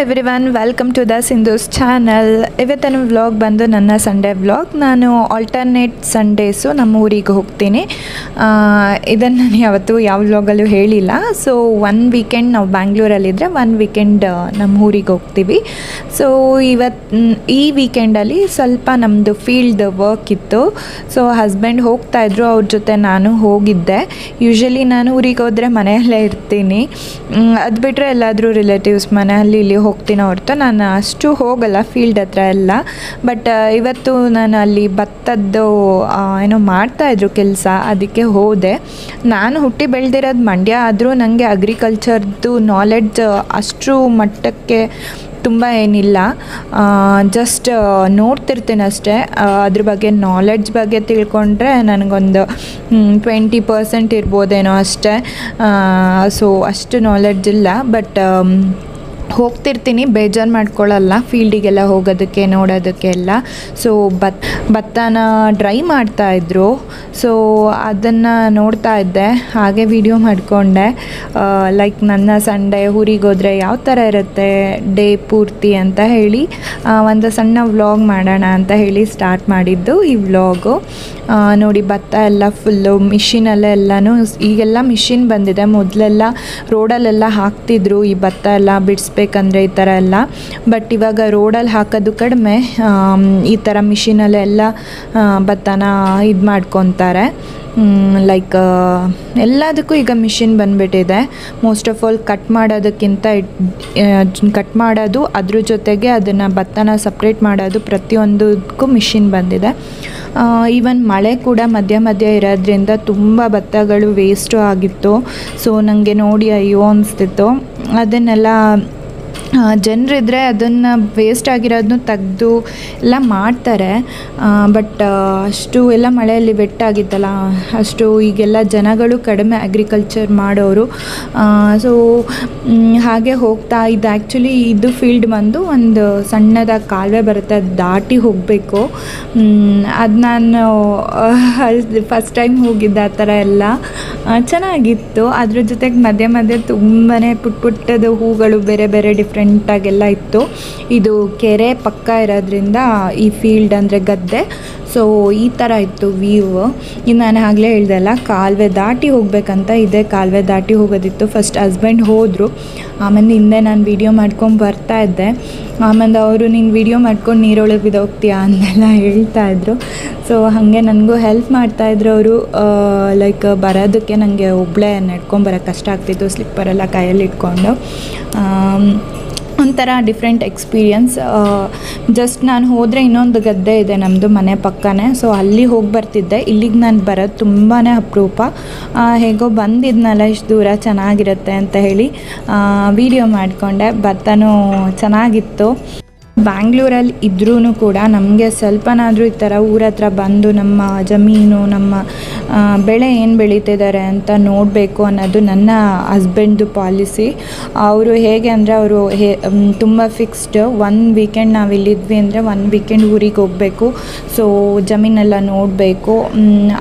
Everyone, welcome to the Sindhu's channel. ಇವತ್ತಿನ vlog ಬಂದು ನನ್ನ ಸಂಡೇ ವ್ಲಾಗ್. ನಾನು ಆಲ್ಟರ್ನೇಟ್ ಸಂಡೇಸು ನಮ್ಮ ಊರಿಗೆ ಹೋಗ್ತೀನಿ. ಇದನ್ನು ನಾನು ಯಾವತ್ತೂ ಯಾವ ವ್ಲಾಗಲ್ಲೂ ಹೇಳಿಲ್ಲ. ಸೊ ಒನ್ ವೀಕೆಂಡ್ ನಾವು ಬ್ಯಾಂಗ್ಳೂರಲ್ಲಿದ್ದರೆ ಒನ್ ವೀಕೆಂಡ್ ನಮ್ಮ ಊರಿಗೆ ಹೋಗ್ತೀವಿ. ಸೊ ಈ ವೀಕೆಂಡಲ್ಲಿ ಸ್ವಲ್ಪ ನಮ್ಮದು ಫೀಲ್ಡ್ ವರ್ಕ್ ಇತ್ತು. ಸೊ ಹಸ್ಬೆಂಡ್ ಹೋಗ್ತಾಯಿದ್ರು, ಅವ್ರ ಜೊತೆ ನಾನು ಹೋಗಿದ್ದೆ. ಯೂಶ್ವಲಿ ನಾನು ಊರಿಗೆ ಹೋದರೆ ಮನೆಯಲ್ಲೇ ಇರ್ತೀನಿ. ಅದು ಬಿಟ್ಟರೆ ಎಲ್ಲಾದರೂ ರಿಲೇಟಿವ್ಸ್ ಮನೆಯಲ್ಲಿ ಇಲ್ಲಿ ಹೋಗ್ತೀನೋ ಹೊರತು ನಾನು ಅಷ್ಟು ಹೋಗಲ್ಲ ಫೀಲ್ಡ್ ಹತ್ರ ಎಲ್ಲ. ಬಟ್ ಇವತ್ತು ನಾನು ಅಲ್ಲಿ ಭತ್ತದ್ದು ಏನೋ ಮಾಡ್ತಾಯಿದ್ರು ಕೆಲಸ, ಅದಕ್ಕೆ ಹೋದೆ. ನಾನು ಹುಟ್ಟಿ ಬೆಳೆದಿರೋದು ಮಂಡ್ಯ, ಆದರೂ ನನಗೆ ಅಗ್ರಿಕಲ್ಚರ್ದು ನಾಲೆಡ್ಜ್ ಅಷ್ಟು ಮಟ್ಟಕ್ಕೆ ತುಂಬ ಏನಿಲ್ಲ. ಜಸ್ಟ್ ನೋಡ್ತಿರ್ತೀನಿ ಅಷ್ಟೇ. ಅದ್ರ ಬಗ್ಗೆ ನಾಲೆಡ್ಜ್ ಬಗ್ಗೆ ತಿಳ್ಕೊಂಡ್ರೆ ನನಗೊಂದು 20% ಇರ್ಬೋದೇನೋ ಅಷ್ಟೇ. ಸೊ ಅಷ್ಟು ನಾಲೆಡ್ಜ್ ಇಲ್ಲ. ಬಟ್ ಹೋಗ್ತಿರ್ತೀನಿ, ಬೇಜಾರು ಮಾಡ್ಕೊಳ್ಳಲ್ಲ ಫೀಲ್ಡಿಗೆಲ್ಲ ಹೋಗೋದಕ್ಕೆ ನೋಡೋದಕ್ಕೆಲ್ಲ. ಸೊ ಭತ್ತನ ಡ್ರೈ ಮಾಡ್ತಾಯಿದ್ರು. ಸೊ ಅದನ್ನು ನೋಡ್ತಾ ಇದ್ದೆ, ಹಾಗೆ ವಿಡಿಯೋ ಮಾಡಿಕೊಂಡೆ. ಲೈಕ್ ನನ್ನ ಸಂಡೇ ಊರಿಗೆ ಹೋದರೆ ಯಾವ ಥರ ಇರುತ್ತೆ ಡೇ ಪೂರ್ತಿ ಅಂತ ಹೇಳಿ ಒಂದು ಸಣ್ಣ ವ್ಲಾಗ್ ಮಾಡೋಣ ಅಂತ ಹೇಳಿ ಸ್ಟಾರ್ಟ್ ಮಾಡಿದ್ದು ಈ ವ್ಲಾಗು. ನೋಡಿ, ಭತ್ತ ಎಲ್ಲ ಫುಲ್ಲು ಮಿಷಿನಲ್ಲೇ ಎಲ್ಲನೂ, ಈಗೆಲ್ಲ ಮಿಷಿನ್ ಬಂದಿದೆ. ಮೊದಲೆಲ್ಲ ರೋಡಲ್ಲೆಲ್ಲ ಹಾಕ್ತಿದ್ರು ಈ ಭತ್ತ ಎಲ್ಲ ಬಿಡಿಸ್ಬೇಕಂದ್ರೆ ಈ ಥರ ಎಲ್ಲ. ಬಟ್ ಇವಾಗ ರೋಡಲ್ಲಿ ಹಾಕೋದು ಕಡಿಮೆ, ಈ ಥರ ಮಿಷಿನಲ್ಲೆಲ್ಲ ಭತ್ತನ ಇದು ಮಾಡ್ಕೊತಾರೆ. ಲೈಕ್ ಎಲ್ಲದಕ್ಕೂ ಈಗ ಮಿಷಿನ್ ಬಂದುಬಿಟ್ಟಿದೆ. ಮೋಸ್ಟ್ ಆಫ್ ಆಲ್ ಕಟ್ ಮಾಡೋದು, ಅದ್ರ ಜೊತೆಗೆ ಅದನ್ನು ಭತ್ತನ ಸಪ್ರೇಟ್ ಮಾಡೋದು, ಪ್ರತಿಯೊಂದಕ್ಕೂ ಮಿಷಿನ್ ಬಂದಿದೆ. ಈವನ್ ಮಳೆ ಕೂಡ ಮಧ್ಯ ಮಧ್ಯ ಇರೋದ್ರಿಂದ ತುಂಬ ಭತ್ತಗಳು ವೇಸ್ಟು ಆಗಿತ್ತು. ಸೊ ನನಗೆ ನೋಡಿ ಅಯ್ಯೋ ಅನಿಸ್ತಿತ್ತು. ಅದನ್ನೆಲ್ಲ ಜನರಿದ್ದರೆ ಅದನ್ನು ವೇಸ್ಟ್ ಆಗಿರೋದನ್ನು ತೆಗೆದು ಎಲ್ಲ ಮಾಡ್ತಾರೆ. ಬಟ್ ಅಷ್ಟು ಎಲ್ಲ ಮಳೆಯಲ್ಲಿ ವೆಟ್ಟಾಗಿತ್ತಲ್ಲ, ಅಷ್ಟು ಈಗೆಲ್ಲ ಜನಗಳು ಕಡಿಮೆ ಅಗ್ರಿಕಲ್ಚರ್ ಮಾಡೋರು. ಸೊ ಹಾಗೆ ಹೋಗ್ತಾ ಇದು ಆ್ಯಕ್ಚುಲಿ ಇದು ಫೀಲ್ಡ್ ಬಂದು ಒಂದು ಸಣ್ಣದಾಗಿ ಕಾಲುವೆ ಬರುತ್ತೆ, ಅದು ದಾಟಿ ಹೋಗಬೇಕು. ಅದು ನಾನು ಫಸ್ಟ್ ಟೈಮ್ ಹೋಗಿದ್ದೆ. ಆ ಥರ ಎಲ್ಲ ಚೆನ್ನಾಗಿತ್ತು. ಅದ್ರ ಜೊತೆಗೆ ಮಧ್ಯೆ ಮಧ್ಯೆ ತುಂಬಾ ಪುಟ್ಟದ ಹೂಗಳು ಬೇರೆ ಬೇರೆ ಡಿಫ್ರೆಂಟಾಗೆಲ್ಲ ಇತ್ತು. ಇದು ಕೆರೆ ಪಕ್ಕ ಇರೋದ್ರಿಂದ ಈ ಫೀಲ್ಡ್ ಅಂದರೆ ಗದ್ದೆ. ಸೊ ಈ ಥರ ಇತ್ತು ವ್ಯೂ. ಇನ್ನು ನಾನು ಆಗಲೇ ಹೇಳ್ದಲ್ಲ, ಕಾಲುವೆ ದಾಟಿ ಹೋಗ್ಬೇಕಂತ, ಇದೇ ಕಾಲುವೆ ದಾಟಿ ಹೋಗೋದಿತ್ತು. ಫಸ್ಟ್ ಹಸ್ಬೆಂಡ್ ಹೋದರು, ಆಮೇಲೆ ಹಿಂದೆ ನಾನು ವೀಡಿಯೋ ಮಾಡ್ಕೊಂಡು ಬರ್ತಾಯಿದ್ದೆ. ಆಮೇಲೆ ಅವರು ನೀನು ವೀಡಿಯೋ ಮಾಡ್ಕೊಂಡು ನೀರೊಳಗೆ ಬಿದ್ದೋಗ್ತೀಯಾ ಅಂತೆಲ್ಲ ಹೇಳ್ತಾಯಿದ್ರು. ಸೊ ಹಾಗೆ ನನಗೂ ಹೆಲ್ಪ್ ಮಾಡ್ತಾಯಿದ್ರು ಅವರು. ಲೈಕ್ ಬರೋದಕ್ಕೆ ನನಗೆ ಒಬ್ಬಳೇ ನಡ್ಕೊಂಬರೋಕ್ಕೆ ಕಷ್ಟ ಆಗ್ತಿತ್ತು, ಸ್ಲಿಪ್ಪರೆಲ್ಲ ಕೈಯಲ್ಲಿ ಇಟ್ಕೊಂಡು. ಒಂಥರ ಡಿಫ್ರೆಂಟ್ ಎಕ್ಸ್ಪೀರಿಯನ್ಸ್. ಜಸ್ಟ್ ನಾನು ಹೋದರೆ ಇನ್ನೊಂದು ಗದ್ದೆ ಇದೆ ನಮ್ಮದು ಮನೆ ಪಕ್ಕನೇ. ಸೊ ಅಲ್ಲಿ ಹೋಗಿ ಬರ್ತಿದ್ದೆ. ಇಲ್ಲಿಗೆ ನಾನು ಬರೋದು ತುಂಬಾ ಅಪರೂಪ. ಹೇಗೋ ಬಂದಿದ್ನಲ್ಲ ಇಷ್ಟು ದೂರ, ಚೆನ್ನಾಗಿರುತ್ತೆ ಅಂತ ಹೇಳಿ ವಿಡಿಯೋ ಮಾಡಿಕೊಂಡೆ. ಭತ್ತನೂ ಚೆನ್ನಾಗಿತ್ತು. ಬ್ಯಾಂಗ್ಳೂರಲ್ಲಿ ಇದ್ರೂ ಕೂಡ ನಮಗೆ ಸ್ವಲ್ಪನಾದರೂ ಈ ಥರ ಊರ ಹತ್ರ ಬಂದು ನಮ್ಮ ಜಮೀನು, ನಮ್ಮ ಬೆಳೆ ಏನು ಬೆಳೀತಿದ್ದಾರೆ ಅಂತ ನೋಡಬೇಕು ಅನ್ನೋದು ನನ್ನ ಹಸ್ಬೆಂಡ್ದು ಪಾಲಿಸಿ. ಅವರು ಹೇಗೆ ಅಂದರೆ, ಅವರು ತುಂಬ ಫಿಕ್ಸ್ಡ್. ಒನ್ ವೀಕೆಂಡ್ ನಾವು ಇಲ್ಲಿದ್ವಿ ಅಂದರೆ ಒನ್ ವೀಕೆಂಡ್ ಊರಿಗೆ ಹೋಗಬೇಕು. ಸೊ ಜಮೀನೆಲ್ಲ ನೋಡಬೇಕು.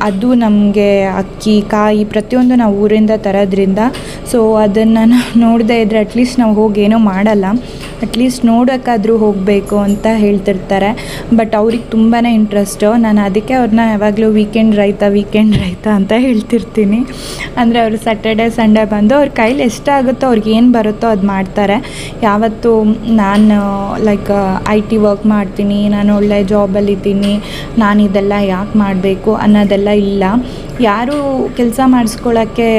ಅದು ನಮಗೆ ಅಕ್ಕಿ, ಕಾಯಿ ಪ್ರತಿಯೊಂದು ನಾವು ಊರಿಂದ ತರೋದ್ರಿಂದ. ಸೊ ಅದನ್ನು ನೋಡದೇ ಇದ್ದರೆ ಅಟ್ಲೀಸ್ಟ್ ನಾವು ಹೋಗಿ ಏನೋ ಮಾಡಲ್ಲ, ಅಟ್ಲೀಸ್ಟ್ ನೋಡೋಕ್ಕಾದರೂ ಹೋಗಬೇಕು ಅಂತ ಹೇಳ್ತಿರ್ತಾರೆ. ಬಟ್ ಅವ್ರಿಗೆ ತುಂಬಾ ಇಂಟ್ರೆಸ್ಟು. ನಾನು ಅದಕ್ಕೆ ಅವ್ರನ್ನ ಯಾವಾಗಲೂ ವೀಕೆಂಡ್ ರೈತ ಅಂತ ಹೇಳ್ತಿರ್ತೀನಿ. ಅಂದರೆ ಅವರು ಸ್ಯಾಟರ್ಡೆ ಸಂಡೇ ಬಂದು ಅವ್ರ ಕೈಲಿ ಎಷ್ಟಾಗುತ್ತೋ ಅವ್ರಿಗೆ ಏನು ಬರುತ್ತೋ ಅದು ಮಾಡ್ತಾರೆ. ಯಾವತ್ತು ನಾನು ಲೈಕ್ IT ವರ್ಕ್ ಮಾಡ್ತೀನಿ, ನಾನು ಒಳ್ಳೆ ಜಾಬಲ್ಲಿದ್ದೀನಿ, ನಾನು ಇದೆಲ್ಲ ಯಾಕೆ ಮಾಡಬೇಕು ಅನ್ನೋದೆಲ್ಲ ಇಲ್ಲ. ಯಾರು ಕೆಲಸ ಮಾಡಿಸ್ಕೊಳ್ಳೋಕ್ಕೆ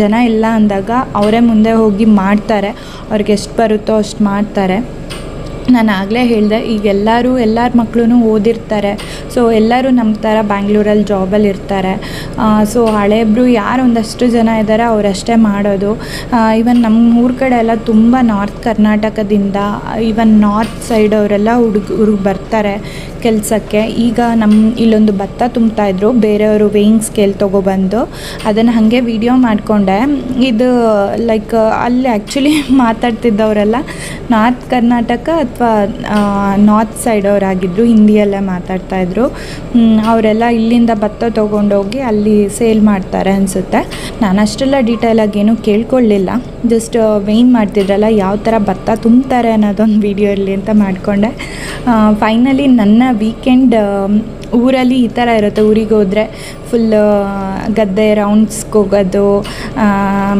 ಜನ ಇಲ್ಲ ಅಂದಾಗ ಅವರೇ ಮುಂದೆ ಹೋಗಿ ಮಾಡ್ತಾರೆ. ಅವ್ರಿಗೆ ಎಷ್ಟು ಬರುತ್ತೋ ಅಷ್ಟು ಮಾಡ್ತಾರೆ. ನಾನು ಆಗಲೇ ಹೇಳಿದೆ, ಈಗ ಎಲ್ಲರ ಮಕ್ಕಳು ಓದಿರ್ತಾರೆ. ಸೊ ಎಲ್ಲರೂ ನಮ್ಮ ಥರ ಬ್ಯಾಂಗ್ಳೂರಲ್ಲಿ ಜಾಬಲ್ಲಿ ಇರ್ತಾರೆ. ಸೊ ಹಳೆಬ್ರು ಯಾರು ಒಂದಷ್ಟು ಜನ ಇದ್ದಾರೆ ಅವರಷ್ಟೇ ಮಾಡೋದು. ಈವನ್ ನಮ್ಮ ಊರ ಕಡೆ ಎಲ್ಲ ತುಂಬ ನಾರ್ತ್ ಕರ್ನಾಟಕದಿಂದ, ಈವನ್ ನಾರ್ತ್ ಸೈಡ್ ಅವರೆಲ್ಲ ಹುಡುಗರು ಬರ್ತಾರೆ ಕೆಲಸಕ್ಕೆ. ಈಗ ನಮ್ಮ ಇಲ್ಲೊಂದು ಭತ್ತ ತುಂಬ್ತಾಯಿದ್ರು, ಬೇರೆಯವರು ವೇಯಿಂಗ್ ಸ್ಕೇಲ್ ತೊಗೊಬಂದು ಅದನ್ನು ಹಾಗೆ ವಿಡಿಯೋ ಮಾಡಿಕೊಂಡೆ. ಇದು ಲೈಕ್ ಅಲ್ಲಿ ಆ್ಯಕ್ಚುಲಿ ಮಾತಾಡ್ತಿದ್ದವರೆಲ್ಲ ನಾರ್ತ್ ಕರ್ನಾಟಕ ಅಥವಾ ನಾರ್ತ್ ಸೈಡ್ ಅವರಾಗಿದ್ದರು, ಹಿಂದಿಯಲ್ಲೇ ಮಾತಾಡ್ತಾಯಿದ್ರು. ಅವರೆಲ್ಲ ಇಲ್ಲಿಂದ ಭತ್ತ ತೊಗೊಂಡೋಗಿ ಅಲ್ಲಿ ಸೇಲ್ ಮಾಡ್ತಾರೆ ಅನಿಸುತ್ತೆ. ನಾನು ಅಷ್ಟೆಲ್ಲ ಡೀಟೇಲಾಗಿ ಏನೂ ಕೇಳ್ಕೊಳ್ಳಿಲ್ಲ. ಜಸ್ಟ್ ವೇಯ್ನ್ ಮಾಡ್ತಿದ್ರಲ್ಲ ಯಾವ ಥರ ಭತ್ತ ತುಂಬ್ತಾರೆ ಅನ್ನೋದೊಂದು ವೀಡಿಯೋ ಇರಲಿ ಅಂತ ಮಾಡಿಕೊಂಡೆ. ಫೈನಲಿ ನನ್ನ ವೀಕೆಂಡ್ ಊರಲ್ಲಿ ಈ ಥರ ಇರುತ್ತೆ. ಊರಿಗೆ ಹೋದರೆ ಫುಲ್ ಗದ್ದೆ ರೌಂಡ್ಸ್ಗೆ ಹೋಗೋದು,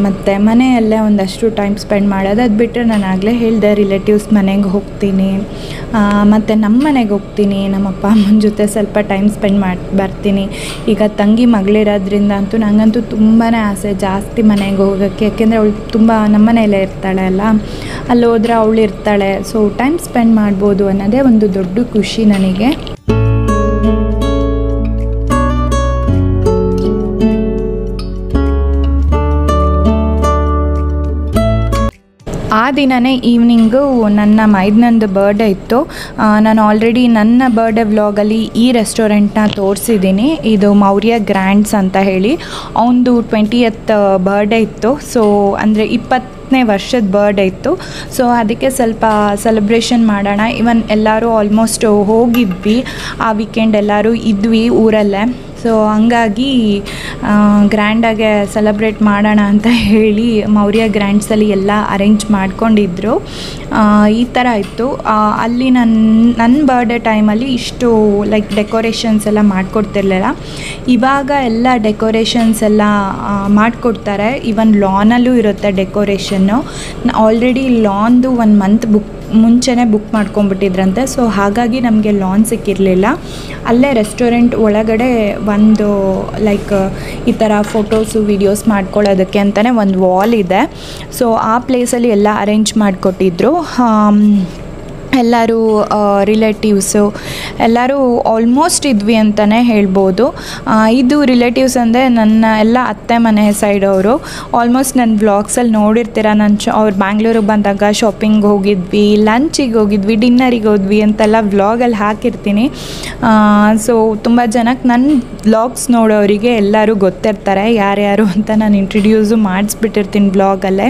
ಮತ್ತು ಮನೆಯಲ್ಲೇ ಒಂದಷ್ಟು ಟೈಮ್ ಸ್ಪೆಂಡ್ ಮಾಡೋದು. ಅದು ಬಿಟ್ಟರೆ ನಾನು ಆಗಲೇ ಹೇಳಿದೆ ರಿಲೇಟಿವ್ಸ್ ಮನೆಗೆ ಹೋಗ್ತೀನಿ, ಮತ್ತು ನಮ್ಮ ಮನೆಗೆ ಹೋಗ್ತೀನಿ, ನಮ್ಮ ಅಪ್ಪ ಅಮ್ಮನ ಜೊತೆ ಸ್ವಲ್ಪ ಟೈಮ್ ಸ್ಪೆಂಡ್ ಮಾಡಿ ಬರ್ತೀನಿ. ಈಗ ತಂಗಿ ಮಗಳಿರೋದ್ರಿಂದ ಅಂತೂ ನನಗಂತೂ ತುಂಬಾ ಆಸೆ ಜಾಸ್ತಿ ಮನೆಗೆ ಹೋಗೋಕ್ಕೆ. ಯಾಕೆಂದರೆ ಅವಳು ತುಂಬ ನಮ್ಮ ಮನೆಯಲ್ಲೇ ಇರ್ತಾಳೆ ಅಲ್ಲ, ಅಲ್ಲಿ ಹೋದ್ರೆ ಅವಳು ಇರ್ತಾಳೆ, ಸೊ ಟೈಮ್ ಸ್ಪೆಂಡ್ ಮಾಡ್ಬೋದು ಅನ್ನೋದೇ ಒಂದು ದೊಡ್ಡ ಖುಷಿ ನನಗೆ. ಆ ದಿನವೇ ಈವ್ನಿಂಗು ನನ್ನ ಮೈದನಂದು ಬರ್ಡೇ ಇತ್ತು. ನಾನು ಆಲ್ರೆಡಿ ನನ್ನ ಬರ್ಡೇ ವ್ಲಾಗಲ್ಲಿ ಈ ರೆಸ್ಟೋರೆಂಟ್ನ ತೋರಿಸಿದ್ದೀನಿ. ಇದು ಮೌರ್ಯ ಗ್ರ್ಯಾಂಡ್ಸ್ ಅಂತ ಹೇಳಿ. ಅವನದು 20th ಬರ್ಡೇ ಇತ್ತು. ಸೊ ಅಂದರೆ 20ನೇ ವರ್ಷದ ಬರ್ಡೇ ಇತ್ತು. ಸೊ ಅದಕ್ಕೆ ಸ್ವಲ್ಪ ಸೆಲೆಬ್ರೇಷನ್ ಮಾಡೋಣ. ಇವನ್ ಎಲ್ಲರೂ ಆಲ್ಮೋಸ್ಟ್ ಹೋಗಿದ್ವಿ, ಆ ವೀಕೆಂಡ್ ಎಲ್ಲರೂ ಇದ್ವಿ ಊರಲ್ಲೇ. ಸೊ ಹಂಗಾಗಿ ಗ್ರ್ಯಾಂಡಾಗೆ ಸೆಲೆಬ್ರೇಟ್ ಮಾಡೋಣ ಅಂತ ಹೇಳಿ ಮೌರ್ಯ ಗ್ರ್ಯಾಂಡ್ಸಲ್ಲಿ ಎಲ್ಲ ಅರೇಂಜ್ ಮಾಡ್ಕೊಂಡಿದ್ರು. ಈ ಥರ ಇತ್ತು. ಅಲ್ಲಿ ನನ್ನ ಬರ್ಡೇ ಟೈಮಲ್ಲಿ ಇಷ್ಟು ಲೈಕ್ ಡೆಕೋರೇಷನ್ಸ್ ಎಲ್ಲ ಮಾಡಿಕೊಡ್ತಿರ್ಲಿಲ್ಲ. ಇವಾಗ ಎಲ್ಲ ಡೆಕೋರೇಷನ್ಸ್ ಎಲ್ಲ ಮಾಡಿಕೊಡ್ತಾರೆ. ಈವನ್ ಲಾನಲ್ಲೂ ಇರುತ್ತೆ ಡೆಕೋರೇಷನ್ನು. ಆಲ್ರೆಡಿ ಲಾನ್ದು 1 ಮಂತ್ ಮುಂಚೆನೇ ಬುಕ್ ಮಾಡ್ಕೊಂಬಿಟ್ಟಿದ್ರಂತೆ. ಸೊ ಹಾಗಾಗಿ ನಮಗೆ ಲಾನ್ ಸಿಕ್ಕಿರಲಿಲ್ಲ. ಅಲ್ಲೇ ರೆಸ್ಟೋರೆಂಟ್ ಒಳಗಡೆ ಒಂದು ಲೈಕ್ ಈ ಥರ ಫೋಟೋಸು ವೀಡಿಯೋಸ್ ಮಾಡ್ಕೊಳ್ಳೋದಕ್ಕೆ ಅಂತಲೇ ಒಂದು ವಾಲ್ ಇದೆ. ಸೊ ಆ ಪ್ಲೇಸಲ್ಲಿ ಎಲ್ಲ ಅರೇಂಜ್ ಮಾಡಿಕೊಟ್ಟಿದ್ರು. ಎಲ್ಲರೂ ರಿಲೇಟಿವ್ಸು ಎಲ್ಲರೂ ಆಲ್ಮೋಸ್ಟ್ ಇದ್ವಿ ಅಂತಲೇ ಹೇಳ್ಬೋದು. ಇದು ರಿಲೇಟಿವ್ಸ್ ಅಂದರೆ ನನ್ನ ಎಲ್ಲ ಅತ್ತೆ ಮನೆ ಸೈಡವರು. ಆಲ್ಮೋಸ್ಟ್ ನನ್ನ ವ್ಲಾಗ್ಸಲ್ಲಿ ನೋಡಿರ್ತೀರ. ಅವ್ರು ಬ್ಯಾಂಗ್ಳೂರಿಗೆ ಬಂದಾಗ ಶಾಪಿಂಗ್ ಹೋಗಿದ್ವಿ, ಲಂಚಿಗೆ ಹೋಗಿದ್ವಿ, ಡಿನ್ನರಿಗೆ ಹೋದ್ವಿ ಅಂತೆಲ್ಲ ವ್ಲಾಗಲ್ಲಿ ಹಾಕಿರ್ತೀನಿ. ಸೊ ತುಂಬ ಜನಕ್ಕೆ ನನ್ನ ವ್ಲಾಗ್ಸ್ ನೋಡೋರಿಗೆ ಎಲ್ಲರೂ ಗೊತ್ತಿರ್ತಾರೆ ಯಾರ್ಯಾರು ಅಂತ. ನಾನು ಇಂಟ್ರಡ್ಯೂಸು ಮಾಡಿಸ್ಬಿಟ್ಟಿರ್ತೀನಿ ವ್ಲಾಗಲ್ಲೇ.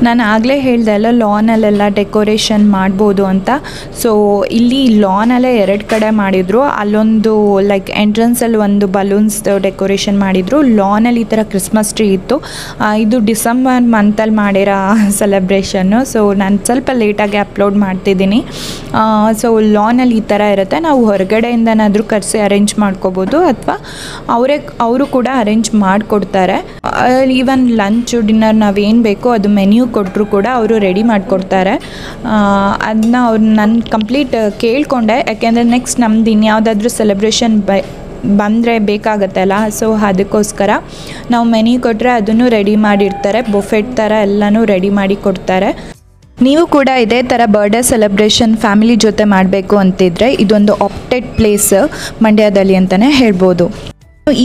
ನಾನು ಆಗಲೇ ಹೇಳ್ದೆ ಅಲ್ಲ ಲಾನಲ್ಲೆಲ್ಲ ಡೆಕೋರೇಷನ್ ಮಾಡ್ಬೋದು ಅಂತ. ಸೊ ಇಲ್ಲಿ ಲಾನಲ್ಲೇ 2 ಕಡೆ ಮಾಡಿದರು. ಅಲ್ಲೊಂದು ಲೈಕ್ ಎಂಟ್ರೆನ್ಸಲ್ಲಿ ಒಂದು ಬಲೂನ್ಸ್ ಡೆಕೋರೇಷನ್ ಮಾಡಿದರು. ಲಾನಲ್ಲಿ ಈ ಥರ ಕ್ರಿಸ್ಮಸ್ ಟ್ರೀ ಇತ್ತು. ಇದು ಡಿಸೆಂಬರ್ ಮಂತಲ್ಲಿ ಮಾಡಿರೋ ಸೆಲೆಬ್ರೇಷನ್ನು. ಸೊ ನಾನು ಸ್ವಲ್ಪ ಲೇಟಾಗಿ ಅಪ್ಲೋಡ್ ಮಾಡ್ತಿದ್ದೀನಿ. ಸೊ ಲಾನಲ್ಲಿ ಈ ಥರ ಇರುತ್ತೆ. ನಾವು ಹೊರಗಡೆಯಿಂದನಾದರೂ ಕರೆಸಿ ಅರೇಂಜ್ ಮಾಡ್ಕೋಬೋದು, ಅಥವಾ ಅವರು ಕೂಡ ಅರೇಂಜ್ ಮಾಡಿಕೊಡ್ತಾರೆ. ಈವನ್ ಲಂಚು ಡಿನ್ನರ್ ನಾವೇನು ಬೇಕೋ ಅದು ಮೆನ್ಯೂ ಕೊಟ್ಟರು ಕೂಡ ಅವರು ರೆಡಿ ಮಾಡಿಕೊಡ್ತಾರೆ. ಅದನ್ನ ಅವ್ರು ನಾನು ಕಂಪ್ಲೀಟ್ ಕೇಳಿಕೊಂಡೆ. ಯಾಕೆಂದರೆ ನೆಕ್ಸ್ಟ್ ನಮ್ದು ಇನ್ಯಾವುದಾದ್ರೂ ಸೆಲೆಬ್ರೇಷನ್ ಬಂದರೆ ಬೇಕಾಗತ್ತಲ್ಲ. ಸೊ ಅದಕ್ಕೋಸ್ಕರ ನಾವು ಮೆನ್ಯೂ ಕೊಟ್ಟರೆ ಅದನ್ನು ರೆಡಿ ಮಾಡಿರ್ತಾರೆ. ಬೊಫೆಟ್ ಥರ ಎಲ್ಲನೂ ರೆಡಿ ಮಾಡಿ ಕೊಡ್ತಾರೆ. ನೀವು ಕೂಡ ಇದೇ ಥರ ಬರ್ಡೇ ಸೆಲೆಬ್ರೇಷನ್ ಫ್ಯಾಮಿಲಿ ಜೊತೆ ಮಾಡಬೇಕು ಅಂತಿದ್ರೆ ಇದೊಂದು ಆಪ್ಟೆಡ್ ಪ್ಲೇಸ್ ಮಂಡ್ಯದಲ್ಲಿ ಅಂತಲೇ ಹೇಳ್ಬೋದು.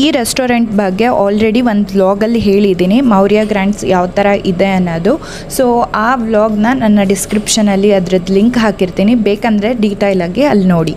ಈ ರೆಸ್ಟೋರೆಂಟ್ ಬಗ್ಗೆ ಆಲ್ರೆಡಿ ಒಂದು ವ್ಲಾಗಲ್ಲಿ ಹೇಳಿದ್ದೀನಿ, ಮೌರ್ಯ ಗ್ರ್ಯಾಂಡ್ಸ್ ಯಾವ ಥರ ಇದೆ ಅನ್ನೋದು. ಸೊ ಆ ವ್ಲಾಗ್ನ ನನ್ನ ಡಿಸ್ಕ್ರಿಪ್ಷನಲ್ಲಿ ಅದ್ರದ್ದು ಲಿಂಕ್ ಹಾಕಿರ್ತೀನಿ, ಬೇಕಂದರೆ ಡೀಟೇಲಾಗಿ ಅಲ್ಲಿ ನೋಡಿ.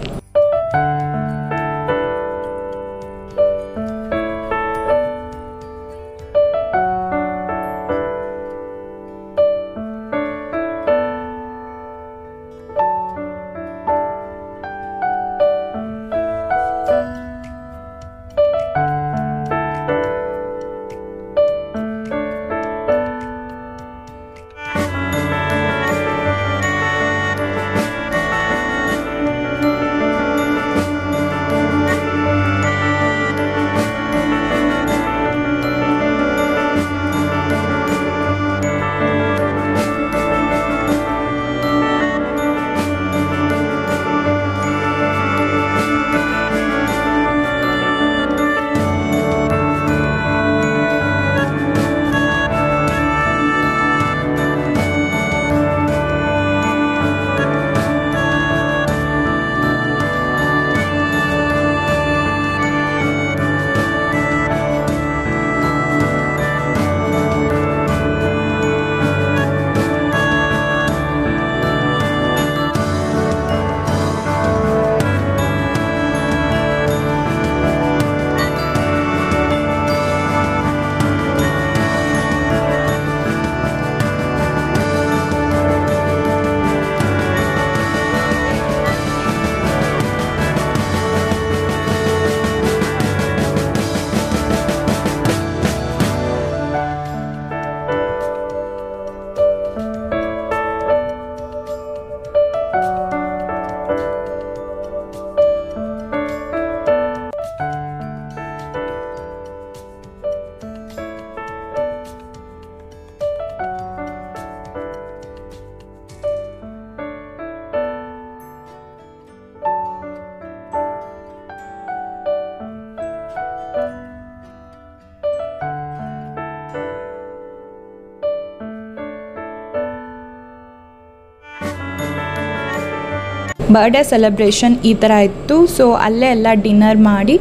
ಬರ್ಡೇ ಸೆಲೆಬ್ರೇಷನ್ ಈ ಥರ ಇತ್ತು. ಸೊ ಅಲ್ಲೇ ಎಲ್ಲ ಡಿನ್ನರ್ ಮಾಡಿ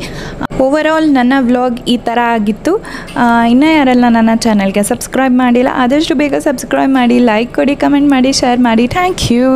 ಓವರಾಲ್ ನನ್ನ ವ್ಲಾಗ್ ಈ ಥರ ಆಗಿತ್ತು. ಇನ್ನೂ ಯಾರೆಲ್ಲ ನನ್ನ ಚಾನಲ್ಗೆ ಸಬ್ಸ್ಕ್ರೈಬ್ ಮಾಡಿಲ್ಲ ಆದಷ್ಟು ಬೇಗ ಸಬ್ಸ್ಕ್ರೈಬ್ ಮಾಡಿ, ಲೈಕ್ ಕೊಡಿ, ಕಮೆಂಟ್ ಮಾಡಿ, ಶೇರ್ ಮಾಡಿ. Thank you.